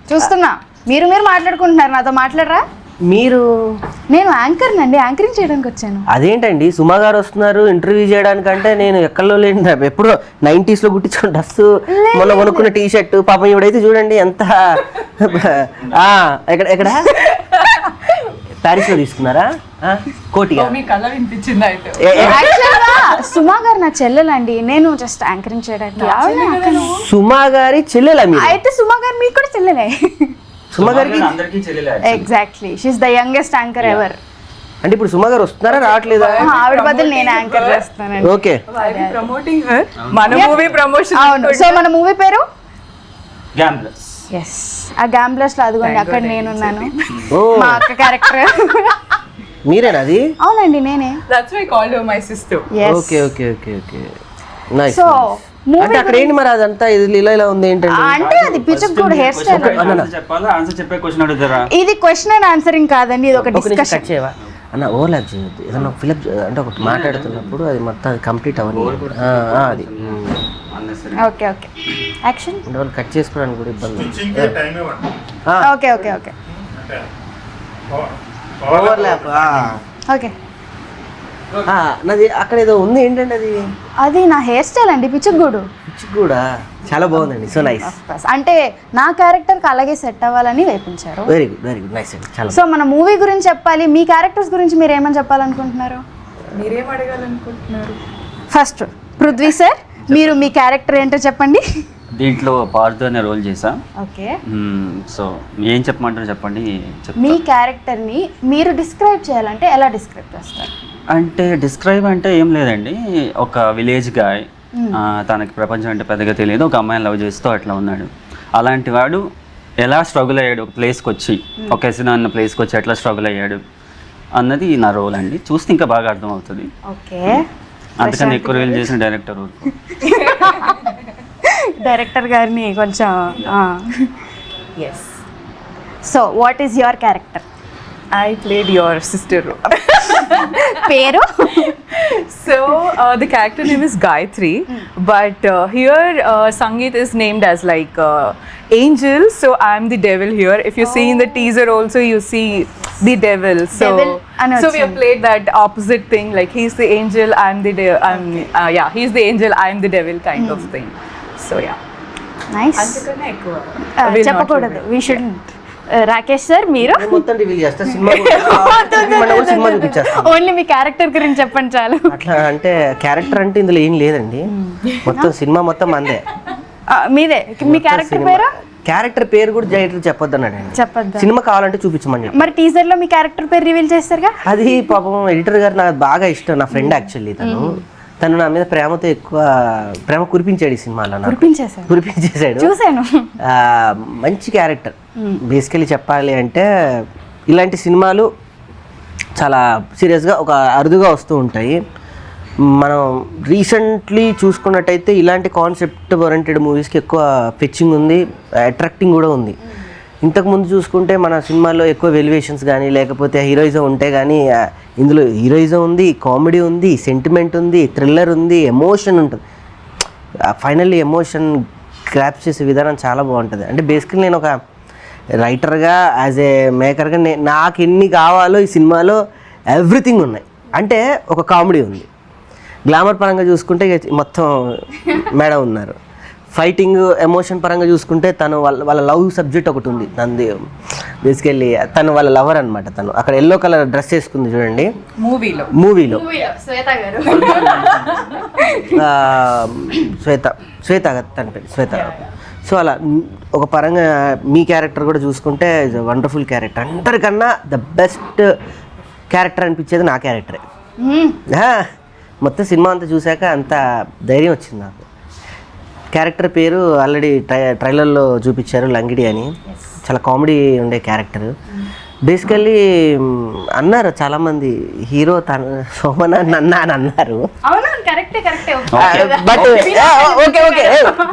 చూస్తున్నా మీరు మాట్లాడుకుంటున్నారు, నాతో మాట్లాడరా? మీరు నేను యాంకర్ నండి, యాంకరింగ్ చేయడానికి వచ్చాను. అదేంటండి సుమా గారు వస్తున్నారు ఇంటర్వ్యూ చేయడానికంటే నేను ఎక్కడో లేని ఎప్పుడో 90s లో కుట్టించుకున్న డ్రెస్, మొన్న కొనుక్కున్న టీ షర్ట్, పాపం ఇవిడైతే చూడండి ఎంత ఎక్కడ ప్యారిస్ లో తీసుకున్నారా కోటిగా? సుమా గారు నా చెల్లెలండి, నేను జస్ట్ యాంకరింగ్ చేయడానికి. సుమా గారి చెల్లెలా మీరు? అయితే సుమా గారు మీకు కూడా చెల్లెలే. సుమా గారికి exactly, she is the youngest anchor ever. అంటే ఇప్పుడు సుమా గారు వస్తున్నారా రావట్లేదా? ఆవిడ బదులు నేను యాంకర్ చేస్తానండి. ఓకే, ప్రమోటింగ్ హర్, మన మూవీ ప్రమోషన్. అవును, సో మన మూవీ పేరు గ్యాంబ్లర్స్. ఎస్, ఆ గ్యాంబ్లర్స్ లో అదిగోండి అక్కడ నేనున్నాను, మా అక్క క్యారెక్టర్. మీరేనా అది? అవునండి నేనే. That's why called her my sister. Okay okay okay okay, nice. So అంటే అక్కడ ఏంటి మరి అదంతా ఇది ఇలా ఉంది ఏంటంటే? అంటే అది పిచ్చుకోడు హెయిర్ స్టైల్. చెప్పాలా ఆన్సర్ చెప్పే క్వశ్చన్ అడుగుతారా? ఇది క్వశ్చన్ అండ్ ఆన్సరింగ్ కాదండి, ఇది ఒక డిస్కషన్. చేయవా అన్న? ఓవర్లాప్ చేయొద్దు, ఏదన్నా ఫిలప్ అంటే ఒకటి మాట్లాడుతున్నప్పుడు అది మొత్తం కంప్లీట్ అవ్వని అది. Okay okay, action. అంటే వాళ్ళు కట్ చేసుకోవడానికి కూడా ఇబ్బంది. Okay okay okay, overlap. Okay. నాది అక్కడ ఏదో ఉంది ఏంటంటే అది? అది నా హెయిర్ స్టైల్ అండి, పిచ్చుగూడు. కూడా చాలా బాగుందండి, సో నైస్. అంటే నా క్యారెక్టర్ కి అలాగే సెట్ అవ్వాలని వేపించారు. Very good very good, nice అండి, చాలా. సో మన మూవీ గురించి చెప్పాలి, మీ క్యారెక్టర్స్ గురించి మీరు ఏమని చెప్పాలనుకుంటున్నారు? మీరేం అడగాలనుకుంటున్నారు? ఫస్ట్ పృథ్వీ సార్, మీరు మీ క్యారెక్టర్ ఏంటో చెప్పండి. దీంట్లో పార్దు అనే రోల్ చేసా. ఓకే, సో ఏం చెప్పమంటారు చెప్పండి. మీ క్యారెక్టర్ ని మీరు డిస్క్రైబ్ చేయాలంటే ఎలా డిస్క్రైబ్ చేస్తారు? అంటే డిస్క్రైబ్ అంటే ఏం లేదండి, ఒక విలేజ్ గాయ్, తనకి ప్రపంచం అంటే పెద్దగా తెలియదు, ఒక అమ్మాయిని లవ్ చేస్తూ అట్లా ఉన్నాడు. అలాంటి వాడు ఎలా స్ట్రగుల్ అయ్యాడు ఒక ప్లేస్కి వచ్చి, ఒక ఎసినా అన్న ప్లేస్కి వచ్చి ఎట్లా స్ట్రగుల్ అయ్యాడు అన్నది నా రోల్ అండి. చూస్తే ఇంకా బాగా అర్థం అవుతుంది. ఓకే, అందుకని ఎక్కువ రివీల్ చేసిన డైరెక్టర్ గారిని కొంచెం. Yes. So what is your character? I played your sister role. పేరు? So the character name is Gayatri, but here Sangeet is named as like angel, so I'm the devil here. If you see in the teaser also you see the devil. So we have played that opposite thing, like he's the angel, I'm the he's the angel, I'm the devil kind of thing. So yeah, nice. అంతకన్నా ఎక్కువ చెప్పకూడదు, we shouldn't. Rakesh sir, మీరు మొత్తం reveal చేస్తా, cinema చూపించేస్తా. Only మీ character గురించి చెప్పండి చాలు. అట్లా అంటే క్యారెక్టర్ అంటే ఇందులో ఏం లేదండి, మొత్తం సినిమా మొత్తం మందే. మీదే. మీ క్యారెక్టర్ పేరు? క్యారెక్టర్ పేరు కూడా డైరెక్టర్ చెప్పొద్దు అన్నాడండి. చెప్పొద్దు, సినిమా కావాలంటే చూపించమని. మరి టీజర్ లో మీ క్యారెక్టర్ పేరు రివీల్ చేస్తారుగా? అది పాపం ఎడిటర్ గారు నాకు బాగా ఇష్టం, నా ఫ్రెండ్ యాక్చువల్లీ. తను నా మీద ప్రేమతో ఎక్కువ ప్రేమ కురిపించాడు ఈ సినిమాలో. కురిపించేశాడు, చూసాను. మంచి క్యారెక్టర్. బేసికలీ చెప్పాలి అంటే ఇలాంటి సినిమాలు చాలా సీరియస్గా ఒక అరుదుగా వస్తూ ఉంటాయి. మనం రీసెంట్లీ చూసుకున్నట్టయితే ఇలాంటి కాన్సెప్ట్ ఓరియంటెడ్ మూవీస్కి ఎక్కువ ఫెచ్చింగ్ ఉంది, అట్రాక్టింగ్ కూడా ఉంది. ఇంతకుముందు చూసుకుంటే మన సినిమాల్లో ఎక్కువ వెలివేషన్స్ కానీ లేకపోతే హీరోయిజం ఉంటే కానీ, ఇందులో హీరోయిజం ఉంది, కామెడీ ఉంది, సెంటిమెంట్ ఉంది, థ్రిల్లర్ ఉంది, ఎమోషన్ ఉంటుంది. ఫైనల్లీ ఎమోషన్ గ్రాప్ చేసే విధానం చాలా బాగుంటుంది. అంటే బేసికలీ నేను ఒక రైటర్గా, యాజ్ ఏ మేకర్గా నాకు ఎన్ని కావాలో ఈ సినిమాలో ఎవ్రీథింగ్ ఉన్నాయి. అంటే ఒక కామెడీ ఉంది, గ్లామర్ పరంగా చూసుకుంటే మొత్తం మేడం ఉన్నారు, ఫైటింగ్ ఎమోషన్ పరంగా చూసుకుంటే తను వాళ్ళ లవ్ సబ్జెక్ట్ ఒకటి ఉంది. నంది బేసికల్లీ తను వాళ్ళ లవర్ అనమాట. తను అక్కడ ఎల్లో కలర్ డ్రెస్ వేసుకుంది చూడండి మూవీలో శ్వేత తన పేరు శ్వేత. సో అలా ఒక పరంగా మీ క్యారెక్టర్ కూడా చూసుకుంటే వండర్ఫుల్ క్యారెక్టర్. అందరికన్నా ద బెస్ట్ క్యారెక్టర్ అనిపించేది నా క్యారెక్టరే. మొత్తం సినిమా అంతా చూశాక అంత ధైర్యం వచ్చింది నాకు. క్యారెక్టర్ పేరు ఆల్రెడీ ట్రైలర్లో చూపించారు, లంగిడి అని. చాలా కామెడీ ఉండే క్యారెక్టర్. బేసికల్లీ అన్నారు చాలామంది, హీరో తన సోమన్ అని అన్నారు. బట్ ఓకే ఓకే,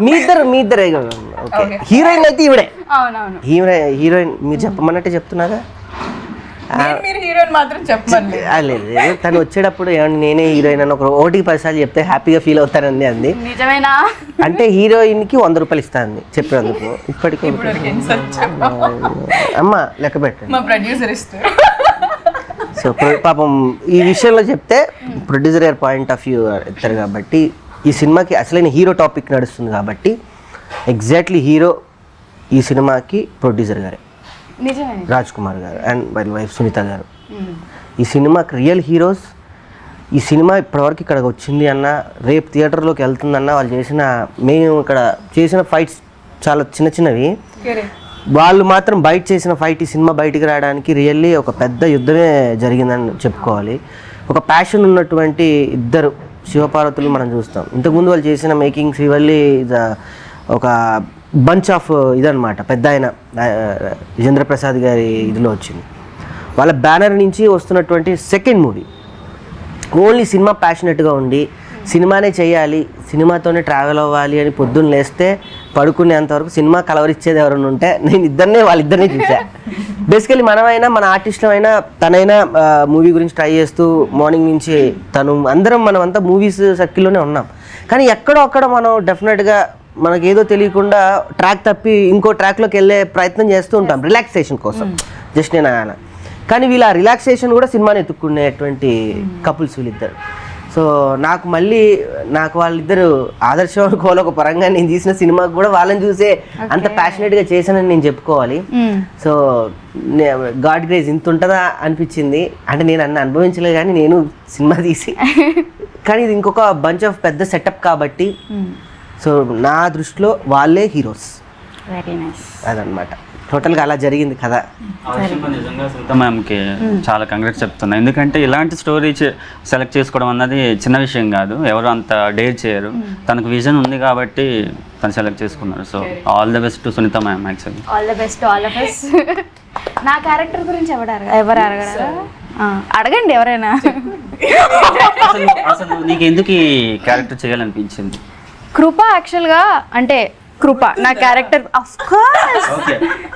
మీ ఇద్దరే ఓకే. హీరోయిన్ అయితే ఈవిడే హీరోయిన్. మీరు చెప్పమన్నట్టే చెప్తున్నాగా. మీరు హీరోయిన్ మాత్రం చెప్పండి. లేదు లేదు, తను వచ్చేటప్పుడు ఏమన్నా నేనే హీరోయిన్ అని ఒకటికి 10 సార్లు చెప్తే హ్యాపీగా ఫీల్ అవుతానండి అంది. నిజమేనా? అంటే హీరోయిన్కి 100 రూపాయలు ఇస్తాను చెప్పేందుకు. ఇప్పటికీ అమ్మ లెక్క పెట్టండి. మా ప్రొడ్యూసర్ ఇస్తారు. సో పాపం ఈ విషయంలో చెప్తే ప్రొడ్యూసర్ గారి పాయింట్ ఆఫ్ వ్యూ ఇస్తారు కాబట్టి ఈ సినిమాకి అసలైన హీరో టాపిక్ నడుస్తుంది కాబట్టి ఎగ్జాక్ట్లీ హీరో ఈ సినిమాకి ప్రొడ్యూసర్ గారే, నిజమే. రాజ్ కుమార్ గారు అండ్ వాళ్ళ వైఫ్ సునీత గారు. ఈ సినిమాకి రియల్ హీరోస్. ఈ సినిమా ఇప్పటివరకు ఇక్కడికి వచ్చింది అన్న, రేపు థియేటర్లోకి వెళ్తుందన్న, వాళ్ళు మేము ఇక్కడ చేసిన ఫైట్స్ చాలా చిన్న చిన్నవి, వాళ్ళు మాత్రం బయట చేసిన ఫైట్ ఈ సినిమా బయటికి రావడానికి రియల్లీ ఒక పెద్ద యుద్ధమే జరిగిందని చెప్పుకోవాలి. ఒక ప్యాషన్ ఉన్నటువంటి ఇద్దరు శివపార్వతులు మనం చూస్తాం. ఇంతకుముందు వాళ్ళు చేసిన మేకింగ్ శ్రీవల్లి ఒక బంచ్ ఆఫ్ ఇదనమాట, పెద్ద ఆయన విజేంద్ర ప్రసాద్ గారి ఇదిలో వచ్చింది. వాళ్ళ బ్యానర్ నుంచి వస్తున్నటువంటి సెకండ్ మూవీ. ఓన్లీ సినిమా ప్యాషనెట్గా ఉండి సినిమానే చేయాలి, సినిమాతోనే ట్రావెల్ అవ్వాలి అని పొద్దున్న లేస్తే పడుకునేంతవరకు సినిమా కలవరిచ్చేది ఎవరైనా ఉంటే నేను వాళ్ళిద్దరిని చూసాను. బేసికలీ మనమైనా మన ఆర్టిస్టులమైనా తనైనా మూవీ గురించి ట్రై చేస్తూ మార్నింగ్ నుంచి మనమంతా మూవీస్ సర్కిల్లోనే ఉన్నాం. కానీ ఎక్కడో అక్కడ మనం డెఫినెట్గా మనకి ఏదో తెలియకుండా ట్రాక్ తప్పి ఇంకో ట్రాక్లోకి వెళ్ళే ప్రయత్నం చేస్తూ ఉంటాం రిలాక్సేషన్ కోసం. జస్ట్ నేను కానీ వీళ్ళ రిలాక్సేషన్ కూడా సినిమాని ఎత్తుక్కునేటువంటి కపుల్స్ వీళ్ళిద్దరు. సో నాకు వాళ్ళిద్దరు ఆదర్శం అనుకోవాలి. ఒక పరంగా నేను తీసిన సినిమాకు కూడా వాళ్ళని చూసే అంత ప్యాషనెట్గా చేశానని నేను చెప్పుకోవాలి. సో గాడ్ గ్రేస్ ఇంత ఉంటుందా అనిపించింది. అంటే నేను అనుభవించలేదు కానీ నేను సినిమా తీసి, కానీ ఇది ఇంకొక బంచ్ ఆఫ్ పెద్ద సెటప్ కాబట్టి సో నా దృష్టిలో వాళ్ళే హీరోస్. Very nice. అదనమాట టోటల్గా అలా జరిగింది కదా. నిజంగా సునీత మ్యామ్కి చాలా కంగ్రాట్స్ చెప్తున్నా. ఎందుకంటే ఇలాంటి స్టోరీ సెలెక్ట్ చేసుకోవడం అన్నది చిన్న విషయం కాదు, ఎవరు అంత డేర్ చేయరు. తనకు విజన్ ఉంది కాబట్టి తను సెలెక్ట్ చేసుకున్నారు. So all the best to Sunitha ma'am. Actually all the best all of us. నా క్యారెక్టర్ గురించి ఎవరు అడగరా? అడగండి ఎవరైనా. అసలు నీకు ఎందుకు ఈ క్యారెక్టర్ చేయాలనిపించింది? కృప యాక్చువల్గా అంటే కృప నా క్యారెక్టర్ అఫ్ కోర్స్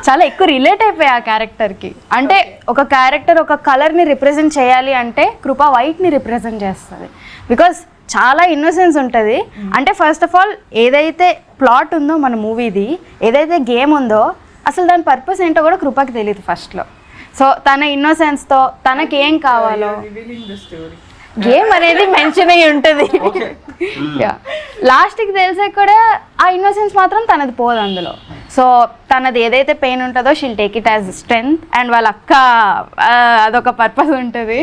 చాలా ఎక్కువ రిలేట్ అయిపోయి ఆ క్యారెక్టర్కి. అంటే ఒక క్యారెక్టర్ ఒక కలర్ని రిప్రజెంట్ చేయాలి అంటే కృప వైట్ని రిప్రజెంట్ చేస్తుంది. బికాస్ చాలా ఇన్నోసెన్స్ ఉంటుంది. అంటే ఫస్ట్ ఆఫ్ ఆల్ ఏదైతే ప్లాట్ ఉందో మన మూవీది, ఏదైతే గేమ్ ఉందో అసలు దాని పర్పస్ ఏంటో కూడా కృపకి తెలియదు ఫస్ట్లో. సో తన ఇన్నోసెన్స్తో తనకేం కావాలో గేమ్ అనేది మెన్షన్ అయ్యి ఉంటుంది. లాస్ట్కి తెలిసే కూడా ఆ ఇన్నోసెన్స్ మాత్రం తనది పోదు అందులో. సో తనది ఏదైతే పెయిన్ ఉంటుందో she'll take it as strength. And వాళ్ళ అక్క అదొక పర్పస్ ఉంటుంది.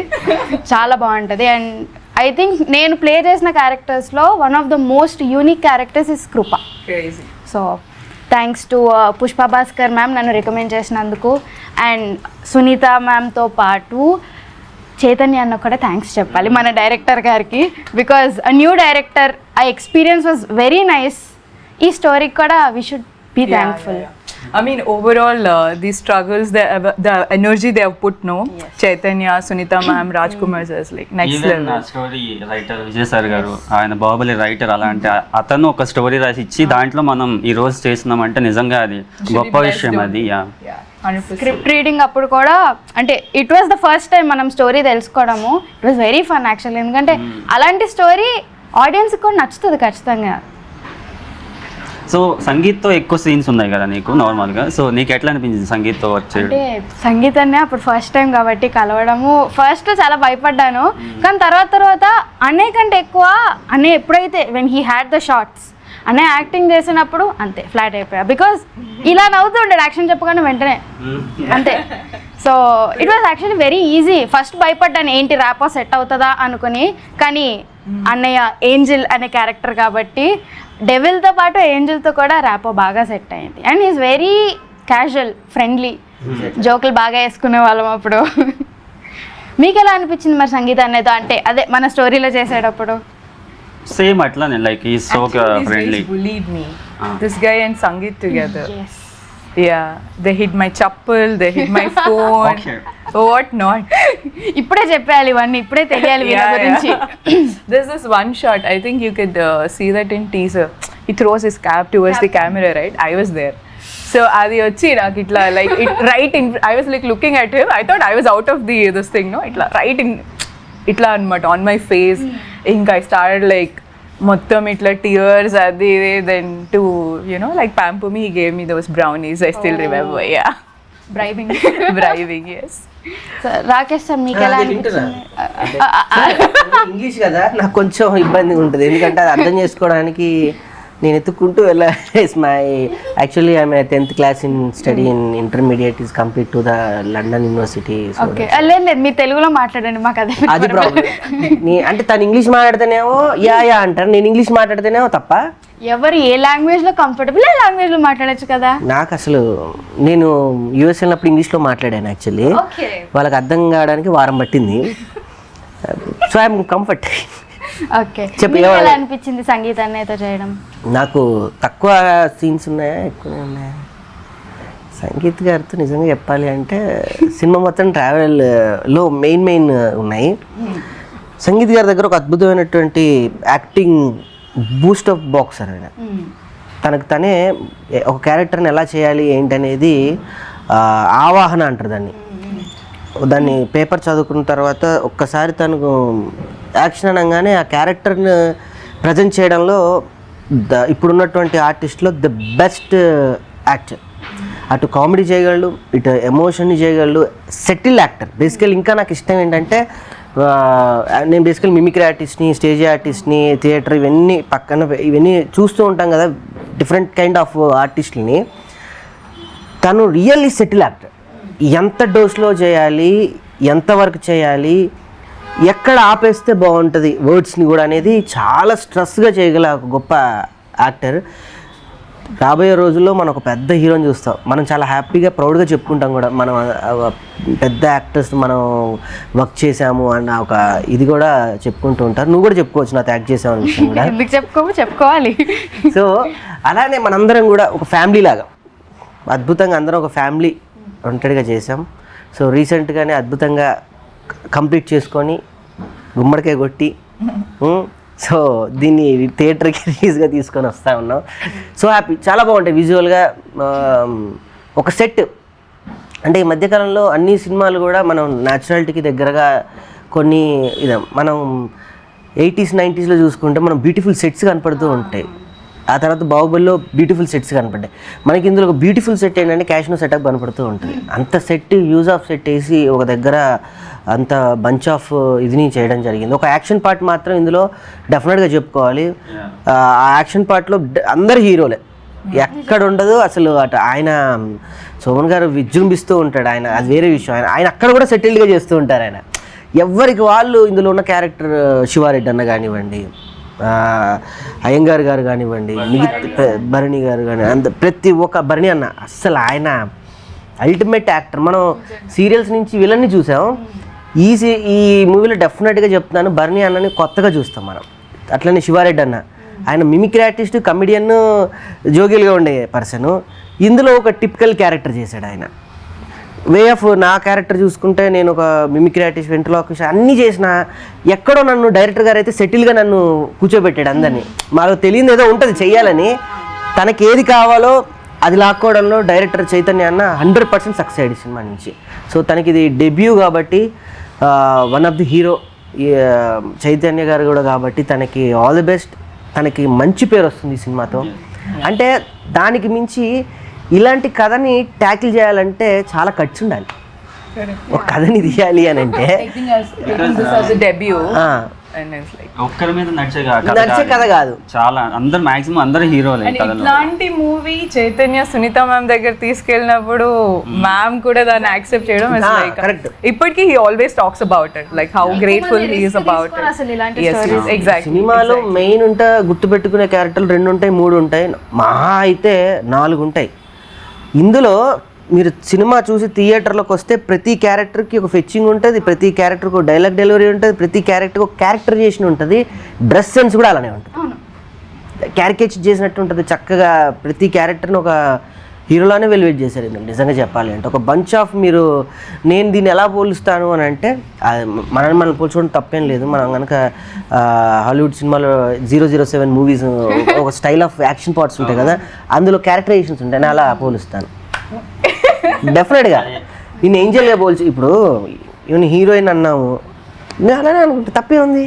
చాలా బాగుంటుంది. అండ్ ఐ థింక్ నేను ప్లే చేసిన క్యారెక్టర్స్లో one of the most unique characters is Kripa. So thanks to Pushpa Bhaskar ma'am నన్ను రికమెండ్ చేసినందుకు. అండ్ సునీత మ్యామ్తో పాటు చైతన్య అన్న కూడా థ్యాంక్స్ చెప్పాలి మన డైరెక్టర్ గారికి. Because a new director, uh experience was very nice. ఈ స్టోరీకి కూడా we should be thankful. I mean, overall, the struggles, the energy they have put, no? Yes. Chaitanya, Sunita ma'am, Rajkumar sir is like next level. Story writer Vijay sir గారు, ఆయన Baahubali writer. అలాంటి అతను ఒక story రాసి ఇచ్చి దాంట్లో మనం ఈ రోజు చేస్తున్నామంటే నిజంగా అది గొప్ప విషయం. అది స్క్రిప్ట్ రీడింగ్ అప్పుడు కూడా అంటే it was the first time మనం స్టోరీ తెలుసుకోవడము. It was very fun actually. ఎందుకంటే అలాంటి స్టోరీ ఆడియన్స్కి కూడా నచ్చుతుంది ఖచ్చితంగా. సో సంగీత్తో ఎక్కువ సీన్స్ ఉన్నాయి కదా నీకు నార్మల్గా. సో నీకు ఎట్లా అనిపించింది సంగీత్తో వర్క్ చేయడం? అంటే సంగీతాన్ని అప్పుడు ఫస్ట్ టైం కాబట్టి కలవడము ఫస్ట్ చాలా భయపడ్డాను. కానీ తర్వాత అన్నయ్య కంటే ఎక్కువ అన్నయ్య ఎప్పుడైతే when he had the shorts అన్నయ్య యాక్టింగ్ చేసినప్పుడు అంతే ఫ్లాట్ అయిపోయా. బికాజ్ ఇలా నవ్వుతుండే యాక్షన్ చెప్పగానే వెంటనే అంతే. So it was actually very easy. First భయపడ్డాను ఏంటి ర్యాపో సెట్ అవుతుందా అనుకుని. కానీ అన్నయ్య ఏంజిల్ అనే క్యారెక్టర్ కాబట్టి డెవిల్తో పాటు ఏంజిల్తో కూడా ర్యాపో బాగా సెట్ అయింది. And is very casual, friendly, జోకులు బాగా వేసుకునే వాళ్ళం అప్పుడు. మీకు ఎలా అనిపించింది మరి సంగీత అన్నయ్యతో అంటే అదే మన స్టోరీలో చేసేటప్పుడు? సేమ్ అట్లానే లైక్ ఈ so friendly. Bullied me. This guy and Sangeet together. Yes. Yeah, they hid my chappal, they hid my phone. Okay. What not? ఇప్పుడే చెప్పాలి ఇవన్నీ, ఇప్పుడే తెలియాలి వీళ్ళ గురించి. There's this one shot, I think you could see that in teaser. He throws his cap towards the camera, right? I was there. So అది వచ్చి నాకు ఇట్లా like right in I was like looking at him I thought I was out of the this thing no ఇట్లా right in ఇట్లా అనమాట on my face. ఇంకా I started like మొత్తం ఇట్లా టీయర్స్ అది then to you know like pamper me he gave me those brownies I still remember. Yeah, బ్రైవింగ్ ఎస్. Rakesh sir మీకు ఎలా అనిపించింది? ఇంగ్లీష్ కదా నాకు కొంచెం ఇబ్బందిగా ఉంటుంది, ఎందుకంటే అది అర్థం చేసుకోవడానికి నేను ఎత్తుక్కుంటూ వెళ్ళాలి. My actually I'm 10th class in study in intermediate is complete to the London university. Okay, లేదు మీరు తెలుగులో మాట్లాడండి, మాకు అదే అది ప్రాబ్లం. అంటే తను ఇంగ్లీష్ మాట్లాడితేనేమో యా యా అంటారు, నేను ఇంగ్లీష్ మాట్లాడితేనేమో తప్ప. ఎవరు ఏ లాంగ్వేజ్ లో కంఫర్టబుల్ ఆ లాంగ్వేజ్ లో మాట్లాడచ్చు కదా. నాకు అసలు నేను యూఎస్ వెళ్ళినప్పుడు ఇంగ్లీష్లో మాట్లాడాను యాక్చువల్లీ, వాళ్ళకి అర్థం కావడానికి వారం పట్టింది. So I'm comfort. ఓకే, మీకు ఎలా అనిపించింది సంగీత అన్నయ్యతో చేయడం? నాకు తక్కువ సీన్స్ ఉన్నాయా ఎక్కువనే ఉన్నాయా? సంగీత్ గారితో నిజంగా చెప్పాలి అంటే సినిమా మొత్తం ట్రావెల్లో మెయిన్ ఉన్నాయి. సంగీత్ గారి దగ్గర ఒక అద్భుతమైనటువంటి యాక్టింగ్ బూస్ట్ ఆఫ్ బాక్సర్ ఆయన. తనకు తనే ఒక క్యారెక్టర్ని ఎలా చేయాలి ఏంటనేది ఆవాహన అంటారు దాన్ని పేపర్ చదువుకున్న తర్వాత ఒక్కసారి తనకు యాక్షన్ అనగానే ఆ క్యారెక్టర్ని ప్రజెంట్ చేయడంలో ఇప్పుడున్నటువంటి ఆర్టిస్ట్లో ద బెస్ట్ యాక్టర్. అటు కామెడీ చేయగలడు, ఇటు ఎమోషన్ని చేయగలడు, సెటిల్ యాక్టర్. బేసికల్ ఇంకా నాకు ఇష్టం ఏంటంటే నేను బేసికల్ మిమిక్రీ ఆర్టిస్ట్ని, స్టేజ్ ఆర్టిస్ట్ని, థియేటర్ ఇవన్నీ చూస్తూ ఉంటాం కదా, డిఫరెంట్ కైండ్ ఆఫ్ ఆర్టిస్టులని. తను రియల్లీ సెటిల్ యాక్టర్. ఎంత డోస్లో చేయాలి, ఎంత వర్క్ చేయాలి, ఎక్కడ ఆపేస్తే బాగుంటుంది వర్డ్స్ని కూడా అనేది చాలా స్ట్రెస్గా చేయగల ఒక గొప్ప యాక్టర్. రాబోయే రోజుల్లో మనం ఒక పెద్ద హీరోని చూస్తాం. మనం చాలా హ్యాపీగా ప్రౌడ్గా చెప్పుకుంటాం కూడా, మనం పెద్ద యాక్టర్స్ మనం వర్క్ చేసాము అన్న ఒక ఇది కూడా చెప్పుకుంటూ ఉంటారు. నువ్వు కూడా చెప్పుకోవచ్చు నాతో యాక్ట్ చేసావు అనే విషయం కూడా. ఎందుకు చెప్పుకోవాలి. సో అలానే మనందరం కూడా ఒక ఫ్యామిలీ లాగా అద్భుతంగా అందరం ఒక ఫ్యామిలీ ఒంటరిగా చేసాం. సో రీసెంట్గానే అద్భుతంగా కంప్లీట్ చేసుకొని గుమ్మడికాయ కొట్టి సో దీన్ని థియేటర్కి రిలీజ్గా తీసుకొని వస్తూ ఉన్నాం. సో హ్యాపీ, చాలా బాగుంటాయి విజువల్గా. ఒక సెట్ అంటే ఈ మధ్యకాలంలో అన్ని సినిమాలు కూడా మనం న్యాచురాలిటీకి దగ్గరగా కొన్ని మనం 80s 90sలో చూసుకుంటే మనం బ్యూటిఫుల్ సెట్స్ కనపడుతూ ఉంటాయి. ఆ తర్వాత బాహుబలిలో బ్యూటిఫుల్ సెట్స్ కనపడ్డాయి. మనకి ఇందులో ఒక బ్యూటిఫుల్ సెట్ ఏంటంటే క్యాష్నో సెటప్ కనపడుతూ ఉంటుంది. అంత సెట్ యూజ్ ఆఫ్ సెట్ వేసి ఒక దగ్గర అంత బంచ్ ఆఫ్ ఇదిని చేయడం జరిగింది. ఒక యాక్షన్ పార్ట్ మాత్రం ఇందులో డెఫినెట్గా చెప్పుకోవాలి. ఆ యాక్షన్ పార్ట్లో అందరు హీరోలే, ఎక్కడ ఉండదు అసలు. అటు ఆయన సోమన్ గారు విజృంభిస్తూ ఉంటాడు, ఆయన అది వేరే విషయం. ఆయన అక్కడ కూడా సెటిల్డ్గా చేస్తూ ఉంటారు. ఆయన ఎవరికి వాళ్ళు ఇందులో ఉన్న క్యారెక్టర్ శివారెడ్డి అన్న కానివ్వండి, అయ్యంగార్ గారు కానివ్వండి, భరణి గారు కానీ, అంత ప్రతి ఒక్క భరణి అన్న అస్సలు ఆయన అల్టిమేట్ యాక్టర్. మనం సీరియల్స్ నుంచి విలన్ని చూసాం, ఈ మూవీలో డెఫినెట్గా చెప్తున్నాను భరణి అన్నని కొత్తగా చూస్తాం మనం. అట్లనే శివారెడ్డి అన్న, ఆయన మిమిక్రీ ఆర్టిస్ట్, కమెడియన్, జోగిల్గా ఉండే పర్సన్. ఇందులో ఒక టిపికల్ క్యారెక్టర్ చేశాడు ఆయన. వే ఆఫ్ నా క్యారెక్టర్ చూసుకుంటే నేను ఒక మిమిక్రీ ఆర్టిస్ట్, వెంట్రలోకిస్ట్ అన్నీ చేసిన, ఎక్కడో నన్ను డైరెక్టర్ గారు అయితే సెటిల్గా నన్ను కూర్చోబెట్టాడు అందరినీ. మాకు తెలియదు ఏదో ఉంటుంది చెయ్యాలని, తనకి ఏది కావాలో అది లాక్కోవడంలో డైరెక్టర్ చైతన్య అన్న 100% సక్సెస్ అయ్యాడు సినిమా నుంచి. సో తనకి ఇది డెబ్యూ కాబట్టి one of the hero Chaitanya గారు కూడా కాబట్టి తనకి ఆల్ ది బెస్ట్. తనకి మంచి పేరు వస్తుంది ఈ సినిమాతో. అంటే దానికి మించి ఇలాంటి కథని ట్యాకిల్ చేయాలంటే చాలా ఖర్చు ఉండాలి. ఒక కథని తీయాలి అని అంటే ఒక్కరి మీద నడిచే కథ కాదు, చాలా అందరు మాక్సిమం అందరు హీరోలే. ఇట్లాంటి మూవీ చైతన్య సునీత మ్యామ్ దగ్గర తీసుకెళ్ళినప్పుడు మ్యామ్ కూడా దాన్ని యాక్సెప్ట్ చేయడం ఇప్పటికీ he always talks about it, like how grateful he is about it. Exactly. సినిమాలో మెయిన్ ఉంటే గుర్తుపెట్టుకునే క్యారెక్టర్లు 2 ఉంటాయి 3 ఉంటాయి, మహా అయితే 4 ఉంటాయి. ఇందులో మీరు సినిమా చూసి థియేటర్లోకి వస్తే ప్రతి క్యారెక్టర్కి ఒక ఫెచ్చింగ్ ఉంటుంది, ప్రతి క్యారెక్టర్కి ఒక డైలాగ్ డెలివరీ ఉంటుంది, ప్రతి క్యారెక్టర్కి ఒక క్యారెక్టరైజేషన్ ఉంటుంది, డ్రెస్ సెన్స్ కూడా అలానే ఉంటుంది, క్యారికేచర్ చేసినట్టు ఉంటుంది. చక్కగా ప్రతి క్యారెక్టర్ని ఒక హీరోలానే వెలివేట్ చేశారు ఇందులో నిజంగా చెప్పాలి అంటే. ఒక బంచ్ ఆఫ్ మీరు నేను దీన్ని ఎలా పోలుస్తాను అని అంటే మనం పోల్చుకోవడం తప్పేం లేదు. మనం కనుక హాలీవుడ్ సినిమాలో 007 మూవీస్ ఒక స్టైల్ ఆఫ్ యాక్షన్ పార్ట్స్ ఉంటాయి కదా, అందులో క్యారెక్టరైజేషన్స్ ఉంటాయి, నేను అలా పోలుస్తాను డెఫినెట్గా. నేను ఏంజల్గా పోల్చి ఇప్పుడు ఈవెన్ హీరోయిన్ అన్నాము, నేను అలానే అనుకుంటా, తప్పే ఉంది.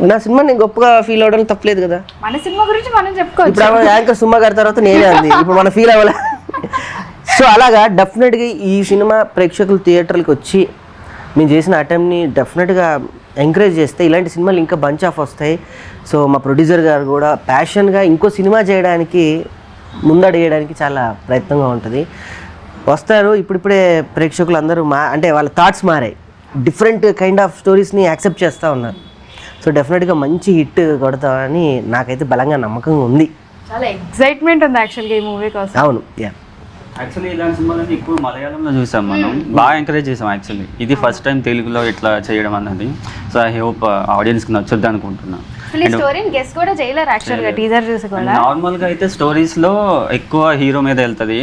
నా సినిమా నేను గొప్పగా ఫీల్ అవ్వడం తప్పలేదు కదా. మన సినిమా గురించి మనం చెప్పుకోవచ్చు. ఇప్పుడు యాంకర్ సుమా గారి తర్వాత నేనే అంది, ఇప్పుడు మనం ఫీల్ అవ్వాలి. సో అలాగా డెఫినెట్గా ఈ సినిమా ప్రేక్షకులు థియేటర్లకు వచ్చి మేము చేసిన అటెంప్ట్ని డెఫినెట్గా ఎంకరేజ్ చేస్తే ఇలాంటి సినిమాలు ఇంకా బంచ్ ఆఫ్ వస్తాయి. సో మా ప్రొడ్యూసర్ గారు కూడా ప్యాషన్గా ఇంకో సినిమా చేయడానికి ముందడిగేయడానికి చాలా ప్రయత్నంగా ఉంటుంది. వస్తారు ఇప్పుడిప్పుడే ప్రేక్షకులు అందరూ అంటే వాళ్ళ థాట్స్ మారాయి, డిఫరెంట్ కైండ్ ఆఫ్ స్టోరీస్ని యాక్సెప్ట్ చేస్తూ ఉన్నారు. సో డెఫినెట్గా మంచి హిట్ కొడతామని నాకైతే బలంగా నమ్మకంగా ఉంది. చాలా ఎక్సైట్మెంట్ ఉంది యాక్చువల్గా ఈ మూవీ కోసం. అవును, యా. యాక్చువల్లీ ఇలాంటి సినిమాలని ఎక్కువ మలయాళంలో చూసాం మనం, బాగా ఎంకరేజ్ చేసాం యాక్చువల్లీ. ఇది ఫస్ట్ టైం తెలుగులో ఇట్లా చేయడం అన్నది. సో ఐ హోప్ ఆడియన్స్కి నచ్చుద్ది అనుకుంటున్నాను. ఈ స్టోరీని గెస్ కూడా చేయలేరు యాక్చువల్గా టీజర్ చూసి కూడా. నార్మల్గా అయితే స్టోరీస్లో ఎక్కువ హీరో మీద వెళ్తుంది,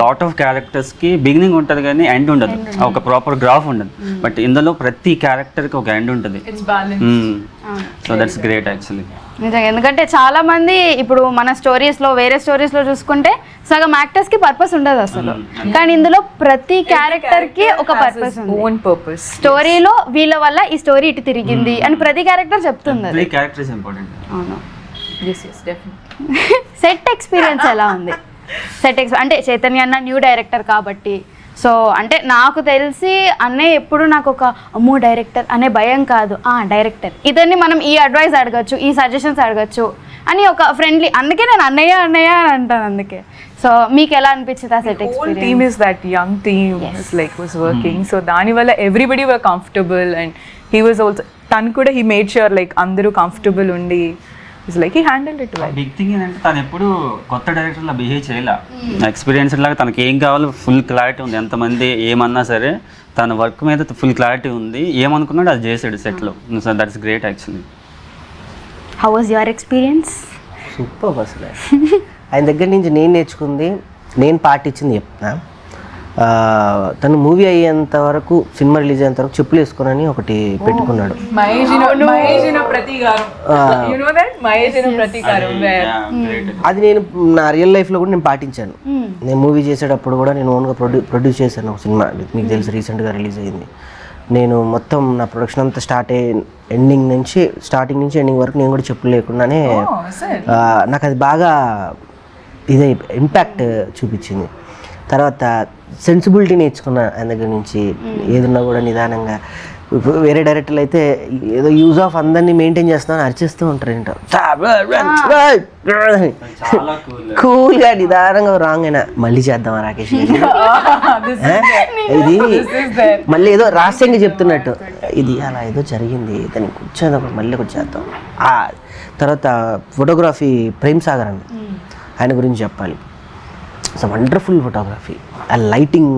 లాట్ ఆఫ్ క్యారెక్టర్స్కి బిగినింగ్ ఉంటుంది కానీ ఎండ్ ఉండదు, ఒక ప్రాపర్ గ్రాఫ్ ఉండదు. బట్ ఇందులో ప్రతి క్యారెక్టర్కి ఒక ఎండ్ ఉంటుంది. So that's great actually. నిజంగా, ఎందుకంటే చాలా మంది ఇప్పుడు మన స్టోరీస్లో వేరే స్టోరీస్లో చూసుకుంటే సగం యాక్టర్స్కి పర్పస్ ఉండదు అసలు, కానీ ఇందులో ప్రతి క్యారెక్టర్కి ఒక పర్పస్ ఉంది. Own purpose. స్టోరీలో వీళ్ళ వల్ల ఈ స్టోరీ ఇటు తిరిగింది అని ప్రతి క్యారెక్టర్ చెప్తుంది. ప్రతి క్యారెక్టర్ ఇస్ ఇంపార్టెంట్. అవును. డెఫినెట్లీ. సెట్ ఎక్స్పీరియన్స్ ఎలా ఉంది? అంటే చైతన్య అన్న న్యూ డైరెక్టర్ కాబట్టి, సో అంటే నాకు తెలిసి అన్నయ్య ఎప్పుడు నాకు ఒక అమ్మో డైరెక్టర్ అనే భయం కాదు, డైరెక్టర్ ఇతన్ని మనం ఈ అడ్వైస్ అడగచ్చు, ఈ సజెషన్స్ అడగచ్చు అని ఒక ఫ్రెండ్లీ, అందుకే నేను అన్నయ్య అని అంటాను. అందుకే సో మీకు ఎలా అనిపించింది ఆ set experience? Team is that young team is like was working, so దాని వల్ల everybody were comfortable and he was also తను కూడా he made sure like అందరూ comfortable ఉండి it's like he handled it well. Big thing ఏంటంటే తను ఎప్పుడు కొత్త డైరెక్టర్లా బిహేవ్ చేయలే, ఎక్స్పీరియన్స్ లాగా తనకి ఏం కావాలో ఫుల్ క్లారిటీ ఉంది. ఎంతమంది ఏమన్నా సరే తన వర్క్ మీద ఫుల్ క్లారిటీ ఉంది, ఏమనుకున్నాడు అది చేసాడు సెట్లో. So that's great actually. How was your experience? Super అసలు. ఆయన దగ్గర నుంచి నేను నేర్చుకుంది, నేను పార్ట్ ఇచ్చింది చెప్తున్నా. తను మూవీ అయ్యేంత వరకు, సినిమా రిలీజ్ అయ్యేంత వరకు చెప్పులు వేసుకోనని ఒకటి పెట్టుకున్నాడు. అది నేను నా రియల్ లైఫ్లో కూడా నేను పాటించాను. నేను మూవీ చేసేటప్పుడు కూడా నేను ఓన్గా ప్రొడ్యూస్ చేశాను ఒక సినిమా, మీకు తెలుసు రీసెంట్గా రిలీజ్ అయ్యింది. నేను మొత్తం నా ప్రొడక్షన్ అంతా స్టార్టింగ్ నుంచి ఎండింగ్ వరకు నేను కూడా చెప్పులు లేకుండానే, నాకు అది బాగా ఇదే ఇంపాక్ట్ చూపించింది. తర్వాత సెన్సిబిలిటీ నేర్చుకున్నా ఆయన దగ్గర నుంచి. ఏదన్నా కూడా నిదానంగా, ఇప్పుడు వేరే డైరెక్టర్లు అయితే ఏదో యూజ్ ఆఫ్ అందరినీ మెయింటైన్ చేస్తామని అరిచేస్తూ ఉంటారు ఏంటో, కూల్గా నిదానంగా రాంగ్ అయినా మళ్ళీ చేద్దామా రాకేష్ ఇది మళ్ళీ ఏదో రహస్యంగా చెప్తున్నట్టు, ఇది అలా ఏదో జరిగింది దానికి కూర్చోదప్పుడు మళ్ళీ ఒకటి చేద్దాం. తర్వాత ఫోటోగ్రఫీ ప్రేమ్ సాగర్ అండి, ఆయన గురించి చెప్పాలి. It's wonderful photography. ఆ లైటింగ్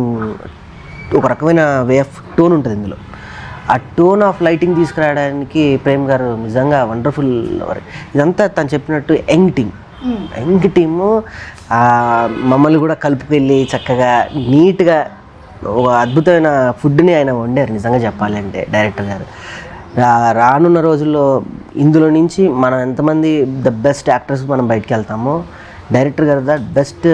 ఒక రకమైన వే ఆఫ్ టోన్ ఉంటుంది ఇందులో. ఆ టోన్ ఆఫ్ లైటింగ్ తీసుకురావడానికి ప్రేమ్ గారు నిజంగా వండర్ఫుల్. ఇదంతా తను చెప్పినట్టు యంగ్ టీము మమ్మల్ని కూడా కలుపుకెళ్ళి చక్కగా నీట్గా ఒక అద్భుతమైన ఫుడ్ని ఆయన వండారు నిజంగా చెప్పాలంటే డైరెక్టర్ గారు. రానున్న రోజుల్లో ఇందులో నుంచి మనం ఎంతమంది ద బెస్ట్ యాక్టర్స్ మనం బయటకు వెళ్తామో, డైరెక్టర్ గారు బెస్ట్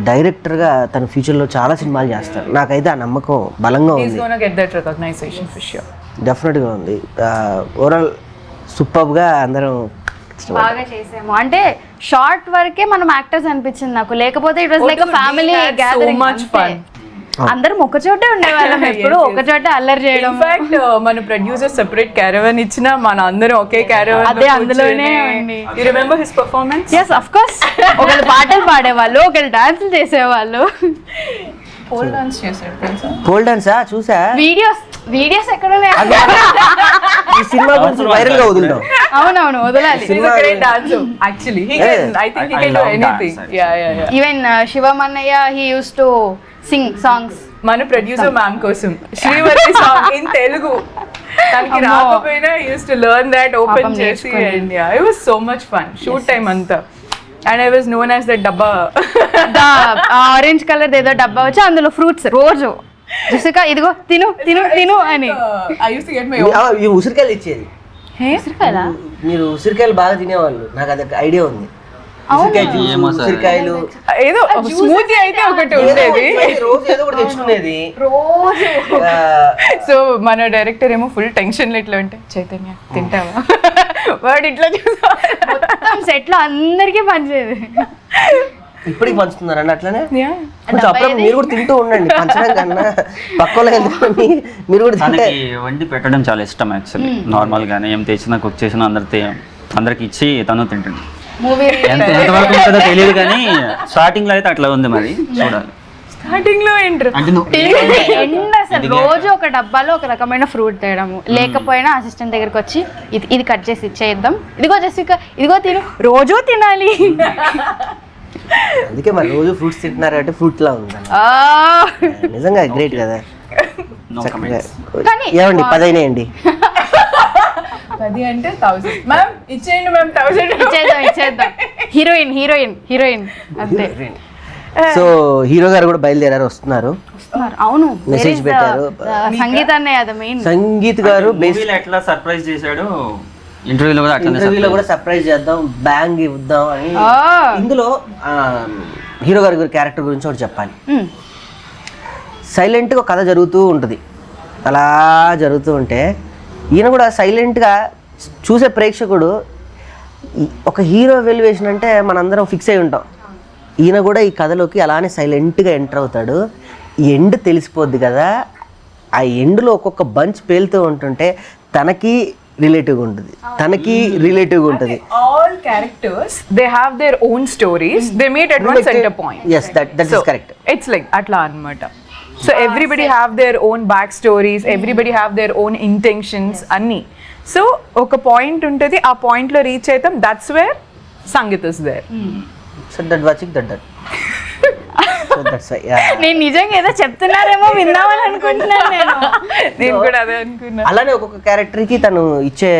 డైరెక్టర్గా తన ఫ్యూచర్లో చాలా సినిమాలు చేస్తారు. నాకైతే ఆ నమ్మకం బలంగా ఉంది, డెఫినెట్గా ఉంది. ఓవరాల్ సూపర్గా అందరం బాగా చేసాము. అంటే షార్ట్ వరకే మనం యాక్టర్స్ అనిపించింది నాకు, లేకపోతే it was like family gathering. అందరం ఒక చోటే ఉండేవాళ్ళం, ఎప్పుడు ఒక చోటే అల్లరి చేయడం. ఇన్ఫాక్ట్ మన ప్రొడ్యూసర్ సెపరేట్ క్యారవన్ ఇచ్చినా మన అందరం ఒకే క్యారవన్ అదే అందులోనే ఉండి. You remember his performance? yes of course. ఒకళ్ళు పాటలు పాడేవాళ్ళు, ఒకళ్ళు డాన్సులు చేసేవాళ్ళు. పోల్ డాన్స్ చేశారు తెలుసా? పోల్ డాన్సా చూసా? వీడియోస్ ఎక్కడ ఉన్నాయి? ఈ సినిమా గురించి వైరల్ గా వదులుతాం. అవునవును వదలాలి. He's a great dancer actually. He can, I think he can do anything. Yeah. Even Shivam Annaya, he used to sing songs. మన ప్రొడ్యూసర్ మ్యామ్ కోసం శ్రీవల్లి సాంగ్ ఇన్ తెలుగు తనకి రాకపోయినా he used to learn that open చేసి, and yeah, it was so much fun. Shoot time అంతా. And I was known as the dabba orange colour ఏదో డబ్బా వచ్చి అందులో ఫ్రూట్స్ రోజు జెసికా ఇదిగో తిను తిను తిను అని. I used to get my ఈ ఉసిరికాయలు ఇచ్చేది. ఉసిరికాయలా? మీరు ఉసిరికాయలు బాగా తినేవాళ్ళు, నాకు అది ఐడియా ఉంది. ఉసిరికాయ జ్యూస్, ఏమో సార్. ఉసిరికాయలు ఏదో స్మూతీ అయితే ఒకటి ఉండేది. రోజు ఏదో ఒకటి తెచ్చుకునేది. సో మన డైరెక్టర్ ఏమో ఫుల్ టెన్షన్ ఇట్లా ఉంటే చైతన్య తింటావా వాడు ఇట్లా చూసా మొత్తం సెట్ లో అందరికీ పనిచేది. ఇప్పటికి పంచుతున్నారండి అట్లనే? Yeah. కొంచెం అప్పుడప్పుడు మీరు కూడా తింటూ ఉండండి, పంచడం కన్నా పక్కలో ఎందుకని మీరు కూడా తింటే. తనకి వండి పెట్టడం చాలా ఇష్టం యాక్చువల్లీ. నార్మల్ గానే ఏం తెచ్చినా కుక్ చేసినా అందరికి ఇచ్చి తను తింటుంది. మూవీ ఎంతవరకు ఉంటుందో తెలియదు కానీ స్టార్టింగ్ లో అయితే అట్లా ఉంది, మరి చూడాలి. స్టార్టింగ్ లో ఏంటి అంటే నువ్వు ఎండ్ అసలు రోజు ఒక డబ్బాలో ఒక రకమైన ఫ్రూట్ తేయడము, లేకపోయినా అసిస్టెంట్ దగ్గరికి వచ్చి ఇది కట్ చేసి ఇచ్చేద్దాం, ఇదిగో జెసికా ఇదిగో తిను, రోజు తినాలి. అందుకే మరి రోజు ఫ్రూట్స్ తింటున్నారంటే ఫ్రూట్ లా ఉంది. ఆ, నిజంగా గ్రేట్ కదా. No comments. కానీ ఏమండి 10 అయినాయండి. 10 అంటే 1000 మ్యామ్ ఇచ్చేయండి మ్యామ్ 1000 ఇచ్చేద్దాం. హీరోయిన్ అంతే. సో హీరో గారు కూడా బయలుదేరారు, వస్తున్నారు. అవును, మెసేజ్ పెట్టారు. సంగీతాన్ని అది మెయిన్. సంగీత్ గారు మూవీలో ఎట్లా సర్ప్రైజ్ చేశాడు, ఇంటర్వ్యూలో కూడా అట్లా ఇంటర్వ్యూలో కూడా సర్ప్రైజ్ చేద్దాం, బ్యాంగ్ ఇద్దాం అని. ఇందులో హీరో గారి క్యారెక్టర్ గురించి ఒకటి చెప్పాలి. సైలెంట్గా కథ జరుగుతూ ఉంటుంది, అలా జరుగుతూ ఉంటే ఈయన కూడా సైలెంట్గా చూసే ప్రేక్షకుడు ఒక హీరో వెలివేషన్ అంటే మనందరం ఫిక్స్ అయి ఉంటాం. ఈయన కూడా ఈ కథలోకి అలానే సైలెంట్గా ఎంటర్ అవుతాడు. ఈ ఎండ్ తెలిసిపోద్ది కదా, ఆ ఎండ్లో ఒక్కొక్క బంచ్ పేలుతూ ఉంటుంటే తనకి రిలేటివ్గా ఉంటుంది, తనకి రిలేటివ్గా ఉంటుంది. all characters they have their own stories, they meet at one center point. Yes, that is correct. It's like atla anamata. So everybody have their own back stories, everybody have their own intentions anni. So oka point untadi, aa point lo reach aitam, that's where Sangeet is there. So that watching that so that's why yeah. నేను నిజంగా ఏదో చెప్తున్నారేమో విందామని అనుకుంటున్నాను నేను కూడా అదే అనుకున్నా. అలానే ఒక్కొక్క క్యారెక్టర్కి తను ఇచ్చే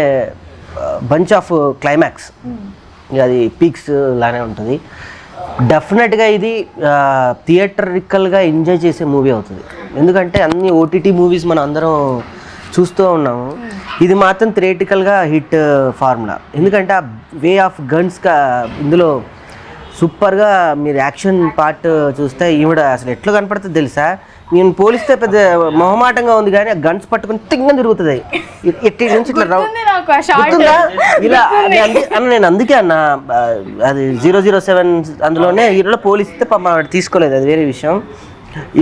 బంచ్ ఆఫ్ క్లైమాక్స్, అది పీక్స్ లానే ఉంటుంది. డెఫినెట్గా ఇది థియేటరికల్గా ఎంజాయ్ చేసే మూవీ అవుతుంది. ఎందుకంటే అన్ని ఓటీటీ మూవీస్ మనం అందరం చూస్తూ ఉన్నాము, ఇది మాత్రం థియేటికల్గా హిట్ ఫార్ములా. ఎందుకంటే ఆ వే ఆఫ్ గన్స్గా ఇందులో సూపర్గా మీరు యాక్షన్ పార్ట్ చూస్తే ఈవిడ అసలు ఎట్లా కనపడుతుంది తెలుసా, నేను పోలిస్తే పెద్ద మొహమాటంగా ఉంది కానీ ఆ గన్స్ పట్టుకుని తింగ తిరుగుతుంది ఎట్టి నుంచి ఇట్లా గుర్తుందా? ఇలా నేను అందుకే అన్న అది 007 అందులోనే హీరోలో పోలిస్తే తీసుకోలేదు, అది వేరే విషయం.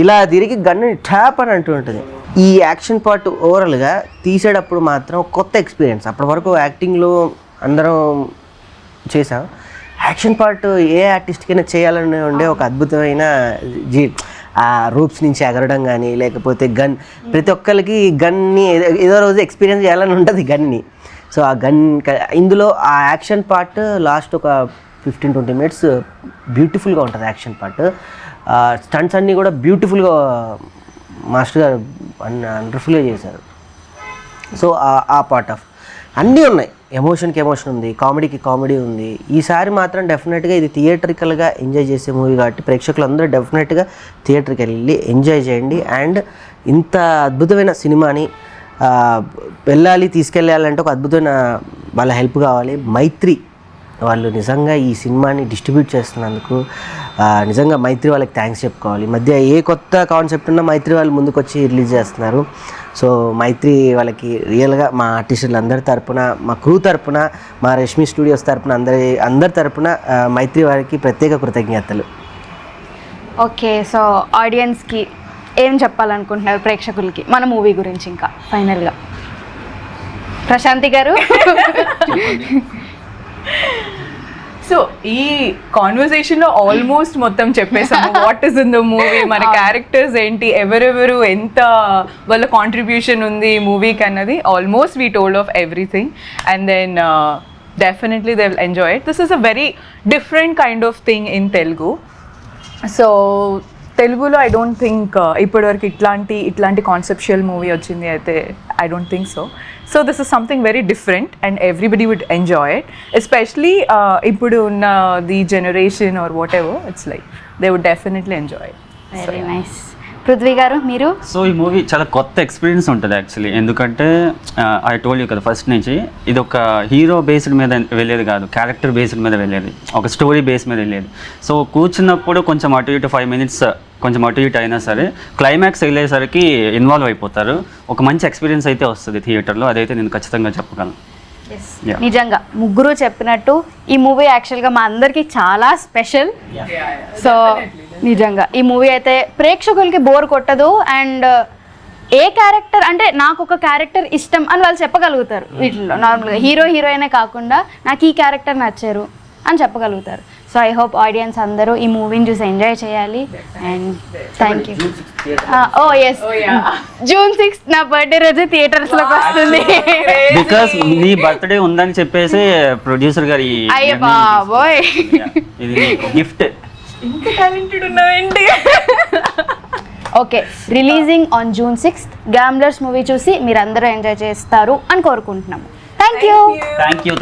ఇలా తిరిగి గన్ను ట్యాప్ అని అంటూ ఉంటుంది. ఈ యాక్షన్ పార్ట్ ఓవరాల్గా తీసేటప్పుడు మాత్రం కొత్త ఎక్స్పీరియన్స్. అప్పటి వరకు యాక్టింగ్లో అందరం చేసాం, యాక్షన్ పార్ట్ ఏ ఆర్టిస్ట్కైనా చేయాలని ఉండే ఒక అద్భుతమైన ఆ రూప్స్ నుంచి ఎగరడం కానీ, లేకపోతే గన్, ప్రతి ఒక్కరికి గన్ని ఏదో రోజు ఎక్స్పీరియన్స్ చేయాలని ఉంటుంది గన్ని. సో ఆ గన్ ఇందులో ఆ యాక్షన్ పార్ట్ లాస్ట్ ఒక 15-20 minutes బ్యూటిఫుల్గా ఉంటుంది యాక్షన్ పార్ట్. స్టంట్స్ అన్నీ కూడా బ్యూటిఫుల్గా మాస్టర్ గారు వండర్ఫుల్గా చేశారు. సో ఆ పార్ట్ ఆఫ్ అన్నీ ఉన్నాయి, ఎమోషన్కి ఎమోషన్ ఉంది, కామెడీకి కామెడీ ఉంది. ఈసారి మాత్రం డెఫినెట్గా ఇది థియేటరికల్గా ఎంజాయ్ చేసే మూవీ కాబట్టి ప్రేక్షకులందరూ డెఫినెట్గా థియేటర్కి వెళ్ళి ఎంజాయ్ చేయండి. అండ్ ఇంత అద్భుతమైన సినిమాని తీసుకెళ్ళాలంటే ఒక అద్భుతమైన వాళ్ళ హెల్ప్ కావాలి. మైత్రి వాళ్ళు నిజంగా ఈ సినిమాని డిస్ట్రిబ్యూట్ చేస్తున్నందుకు నిజంగా మైత్రి వాళ్ళకి థ్యాంక్స్ చెప్పుకోవాలి. ఈ మధ్య ఏ కొత్త కాన్సెప్ట్ ఉన్నా మైత్రి వాళ్ళు ముందుకు వచ్చి రిలీజ్ చేస్తున్నారు. సో మైత్రి వాళ్ళకి రియల్గా మా ఆర్టిస్టులందరి తరపున, మా క్రూ తరపున, మా రష్మి స్టూడియోస్ తరపున, అందరి తరపున మైత్రి వారికి ప్రత్యేక కృతజ్ఞతలు. ఓకే, సో ఆడియన్స్కి ఏం చెప్పాలనుకుంటున్నారు, ప్రేక్షకులకి మన మూవీ గురించి? ఇంకా ఫైనల్గా ప్రశాంతి గారు. సో ఈ కాన్వర్సేషన్ లో ఆల్మోస్ట్ మొత్తం చెప్పేసాము. What is in the movie, మన క్యారెక్టర్స్ ఏంటి, ఎవరెవరు ఎంత వాళ్ళ కాంట్రిబ్యూషన్ ఉంది మూవీకి అన్నది. Almost we told of everything and then definitely they will enjoy it. This is a very different kind of thing in Telugu. So తెలుగులో ఐ డోంట్ థింక్ ఇప్పటివరకు ఇట్లాంటి కాన్సెప్షువల్ మూవీ వచ్చింది అయితే I don't think so. So this is something very different and everybody would enjoy it, especially ipudu unna the generation or whatever. It's like they would definitely enjoy it. Very nice. Prithvi గారు మీరు? So ఈ movie చాలా కొత్త experience ఉంటుంది actually. ఎందుకంటే I told you కదా first నుంచి, ఇది ఒక హీరో బేస్డ్ మీద వెళ్ళేది కాదు, క్యారెక్టర్ బేస్డ్ మీద వెళ్ళేది, ఒక స్టోరీ బేస్ మీద వెళ్ళేది. సో కూర్చున్నప్పుడు కొంచెం అటు ఇటు 5 minutes కొంచెం అటు ఇటు అయినా సరే క్లైమాక్స్ వెళ్ళేసరికి ఇన్వాల్వ్ అయిపోతారు. ఒక మంచి ఎక్స్పీరియన్స్ అయితే వస్తుంది థియేటర్లో, అదైతే నేను ఖచ్చితంగా చెప్పగలను. Yeah. నిజంగా ముగ్గురు చెప్పినట్టు ఈ మూవీ యాక్చువల్గా మా అందరికీ చాలా స్పెషల్. సో నిజంగా ఈ మూవీ అయితే ప్రేక్షకులకి బోర్ కొట్టదు. అండ్ ఏ క్యారెక్టర్ అంటే నాకు ఒక క్యారెక్టర్ ఇష్టం అని వాళ్ళు చెప్పగలుగుతారు. వీటిలో నార్మల్గా హీరో హీరోయినే కాకుండా నాకు ఈ క్యారెక్టర్ నచ్చారు అని చెప్పగలుగుతారు. సో ఐ హోప్ ఆడియన్స్ అందరూ ఈ మూవీని చూసి ఎంజాయ్ చేయాలి. And thank you. Oh yes, June 6th నా బర్త్డే రోజు థియేటర్స్లోకి వస్తుంది. బికాస్ నీ బర్త్డే ఉందని చెప్పేసి ప్రొడ్యూసర్ గారు అయ్య బాబోయ్, ఇది గిఫ్ట్. ఇంత టాలెంటెడ్ ఉన్నావేంటి? Okay, releasing on June 6th. Gamblers movie చూసి మీరు అందరూ ఎంజాయ్ చేస్తారు అని కోరుకుంటున్నాము. Thank you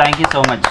thank you so much.